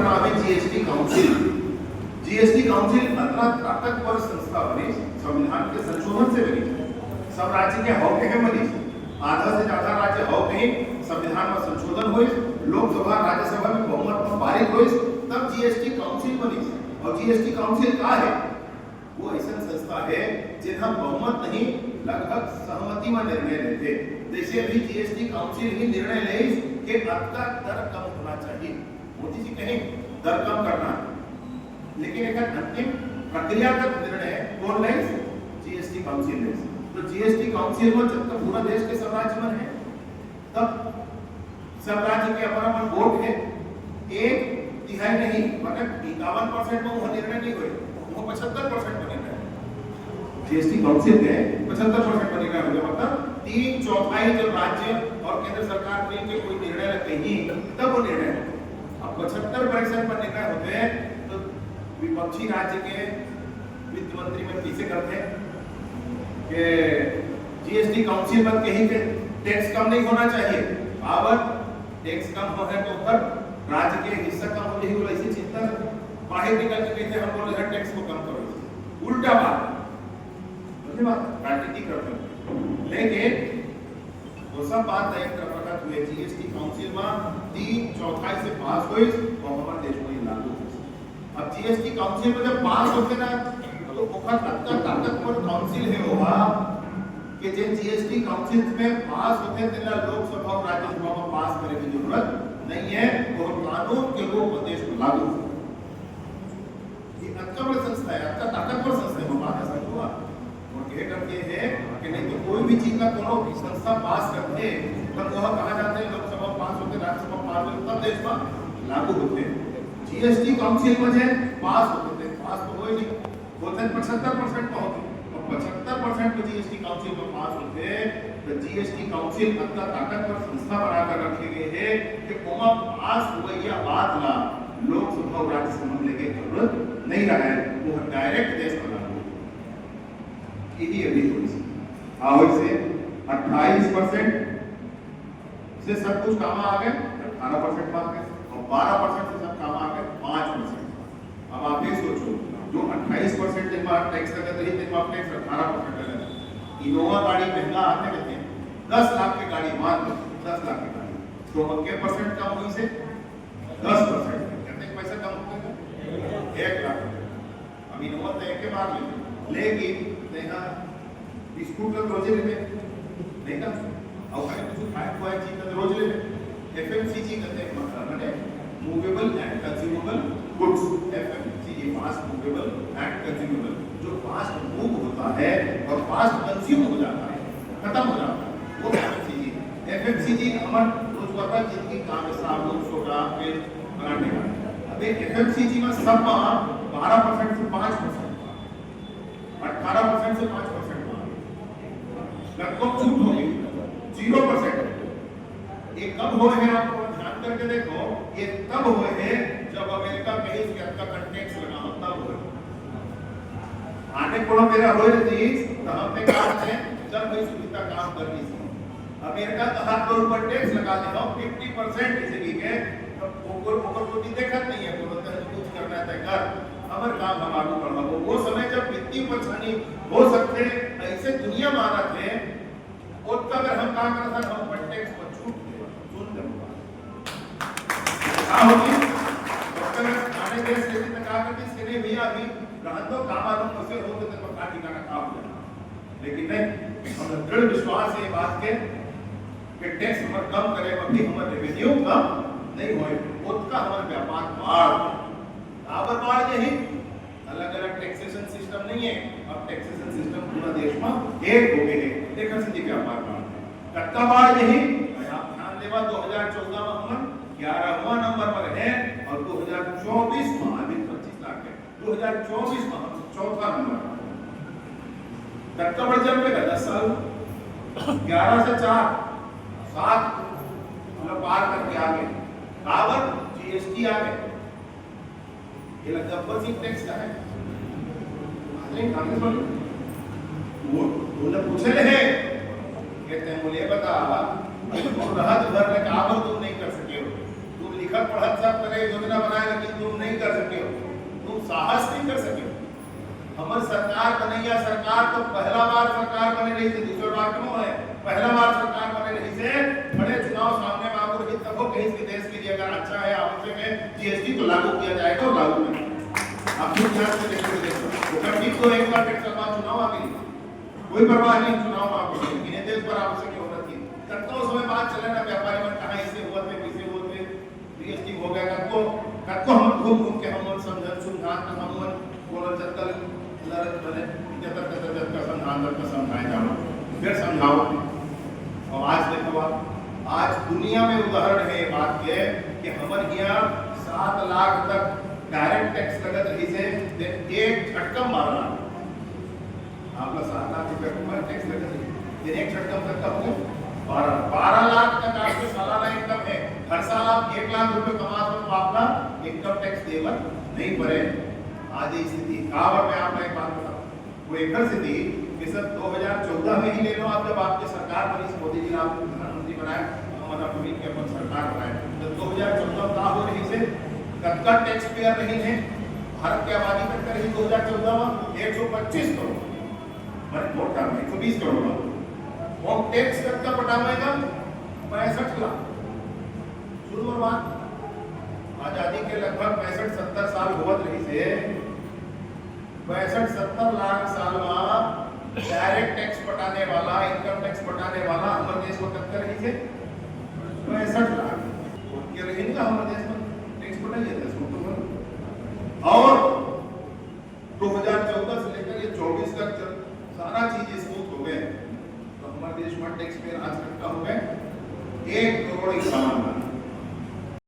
नाम है GST council. GST council अतना ताकतवर संस्था बनी, संविधान के संशोधन से बनी, सब राज्य के हक है बनी, आधा से ज्यादा राज्य हक नहीं, संविधान में संशोधन हुई, लोकसभा राज्यसभा में बहुमत में पारित हुई, तब जीएसटी काउंसिल बनी। और जीएसटी काउंसिल का है वो ऐसा संस्था है जिनका बहुमत नहीं, लगभग सहमति में निर्णय लेते। जैसे अभी जीएसटी काउंसिल ही निर्णय ले कि आपका दर कम होना चाहिए, मोदी जी कहें दर कम करना, लेकिन एक अंतिम प्रक्रियागत निर्णय कौन ले? जीएसटी काउंसिल ले। तो जीएसटी काउंसिल में जब तक पूरा देश के सब राज्य में है, तब सब राज्य के अपना वोट है, 1/3 नहीं, मतलब 51% में वो निर्णय नहीं हुए, वो 75% में निर्णय। जीएसटी काउंसिल के 75% पर निर्णय हो गया, मतलब 3/4 जब राज्य और केंद्र सरकार मिलकर कोई निर्णय लेंगी तब वो निर्णय होगा। अब 75% पर निर्णय होते हैं तो विपक्षी राज्य के वित्त मंत्री में पीछे करते हैं कि जीएसटी काउंसिल में कहीं के टैक्स कम नहीं होना चाहिए, पावर टैक्स कम हो है तो ऊपर राज्य के हिस्सा कम हो जाएगी, ऐसी चिंता बाहर निकल के कहते हम बोल रहे टैक्स को कम करो, उल्टा बात राजनीति करते हैं। लेकिन वो सब बात एक तरफ हुए जीएसटी काउंसिल में 3/4 से पास हुई और हमारे देश में लागू हुई। अब जीएसटी काउंसिल में जब पास होते ना तो बहुत ताकतवर काउंसिल है होगा कि जे जीएसटी काउंसिल में पास होते तेरा लोकसभा और राज्यसभा में पास करने की जरूरत नहीं है, और कानून के रूप में देश में लागू। ये ताकतवर संस्था है, ताकतवर संस्था है, बात ऐसा हुआ। और ये करते हैं कि नहीं तो कोई भी चीज का कोनो संस्था पास करते तब वह कहा जाता है लोकसभा पास होते, राज्यसभा पास होते, तब देश में लागू होते। जीएसटी काउंसिल में जे पास होते थे, पास तो हुए नहीं, होते 75% में होते, और 75% में जीएसटी काउंसिल में पास होते, तो जीएसटी काउंसिल इतना ताकतवर संस्था बनाकर रखे गए है कि कोमा पास हुए या बात ला लोकसभा और राज्यसभा में लेके जरूरत नहीं रहा है, वो डायरेक्ट देश में लागू। यही अभी हुई से 28% से सब कुछ काम आ गए, 18% आ गए, और 12% से सब काम आ गए 5%। अब आप ये सोचो जो 28% दिन में टैक्स लगता है, दिन में टैक्स 18% लगता है। इनोवा गाड़ी महंगा आते कहते हैं 10 लाख की गाड़ी, मान लो 10 लाख की गाड़ी, तो अब क्या परसेंट कम हुई से 10%, कितने पैसा कम हो गया? 1 लाख। अब इनोवा तो एक के बाद लेकिन देखा बिस्कुट का रोज ले नहीं ना, और खाने कुछ खाए हुआ चीज का रोज ले। एफएमसीजी कहते हैं, माने movable and consumable goods, FMCG fast movable and consumable, जो फास्ट मूव होता है और फास्ट कंज्यूम हो जाता है, खत्म हो जाता है, वो एफएमसीजी। एफएमसीजी हमारे रोजमर्रा जिंदगी काम में साबुन, सोडा, पेस्ट बनाने का। अब एफएमसीजी में सब 12% से 5%, 18% से 5% लगभग छूट हो गई, 0%। ये कब हुए हैं आप ध्यान करके देखो, ये तब हुए हैं जब अमेरिका कहीं इसके आपका कंटेक्स लगा हो, तब हुए। आने को मेरा हो रही तो हमने कहा है जब भाई सुविधा काम करनी थी, अमेरिका का हाथ पर ऊपर टैक्स लगा दे हो 50% इसी के, तब ऊपर को दिक्कत नहीं है, बोलते हैं कुछ करना है कर अमर काम हम आगे बढ़ाओ। वो समय जब वित्तीय परेशानी हो सकते ऐसे दुनिया में आना थे, और अगर हम काम करना था हम टैक्स पर छूट दे सुन दे क्या होगी डॉक्टर आने देश के लिए कहा कि इसके भैया अभी रहन दो काम आदम कैसे होते थे पक्का ठिकाना काम हो, लेकिन नहीं, हम दृढ़ विश्वास है बात के कि टैक्स हम कम करें, अभी हमारे रेवेन्यू कम नहीं होए, उसका हमारा व्यापार बढ़ नहीं, अलग-अलग टैक्सेशन सिस्टम नहीं है, अब टैक्सेशन सिस्टम पूरा देश में एक हो गए हैं, देखा से व्यापार कट्टा बाढ़ नहीं, आप ध्यान देवा 2014 में हम 11वां नंबर पर है, और 2024 में अभी 25 लाख है, 2024 में हम 4था नंबर पर। कट्टा बढ़ जब पे 10 साल 11 से 4 7 मतलब पार करके आ गए, काबर जीएसटी आ गए, ये लगता बस एक टैक्स का है, नहीं कांग्रेस वाले वो उन्हें पूछे रहे कहते हैं बोले बता तुम राहत भर में काबर तुम नहीं कर सके हो, तुम लिखत पढ़त सब तरह योजना बनाए लेकिन तुम हमर सरकार बनैया सरकार तो पहला बार सरकार बने रही थी, दूसरा बार क्यों है, पहला बार सरकार बने रही से बड़े चुनाव सामने में आकर ही तब कहीं के देश के लिए अगर अच्छा है आवश्यक है जीएसटी तो लागू किया जाएगा और लागू करेंगे। आप खुद ध्यान से देखो वो ठीक तो एक बार चुनाव आ गई, कोई परवाह नहीं चुनाव में आपको इन्हें देश पर आवश्यक होना थी तब तो समय बात चले ना व्यापारी में कहा इसे हुआ थे किसे हुआ थे जीएसटी हो गया कब हम घूम घूम के हम समझन सुधार हम बोल जत्तल लरत बने जब का संधान का समझाए जाओ फिर समझाओ। और आज देखो आज दुनिया में उदाहरण है ये बात के कि हमारे यहाँ 7 लाख तक डायरेक्ट टैक्स लगत रही से एक झटकम मारना आपका 7 लाख रुपए का टैक्स लगत रही एक झटकम तक का हो 12 लाख तक आपके सालाना इनकम है, हर साल आप 1 लाख रुपए कमा तो आपका इनकम टैक्स देना नहीं पड़े। आज स्थिति कावर में आपने एक बात बताऊं वो एक स्थिति कि सर 2014 में ही ले लो आप जब आपकी सरकार बनी मोदी जी ने आपको प्रधानमंत्री बनाया ममता बनर्जी की अपन सरकार बनाए तो 2014 का हो रही से कब का टैक्स पेयर नहीं है भारत की आबादी तक कर रही 2014 में 125 करोड़ मैंने नोट कर 120 करोड़ और टैक्स कब का पटावेगा 65 लाख। सुनो और बात आजादी के लगभग 65-70 साल होवत रही से 65-70 लाख साल में डायरेक्ट टैक्स पटाने वाला इनकम टैक्स पटाने वाला हमारे देश में कब कर रही थे 65 लाख।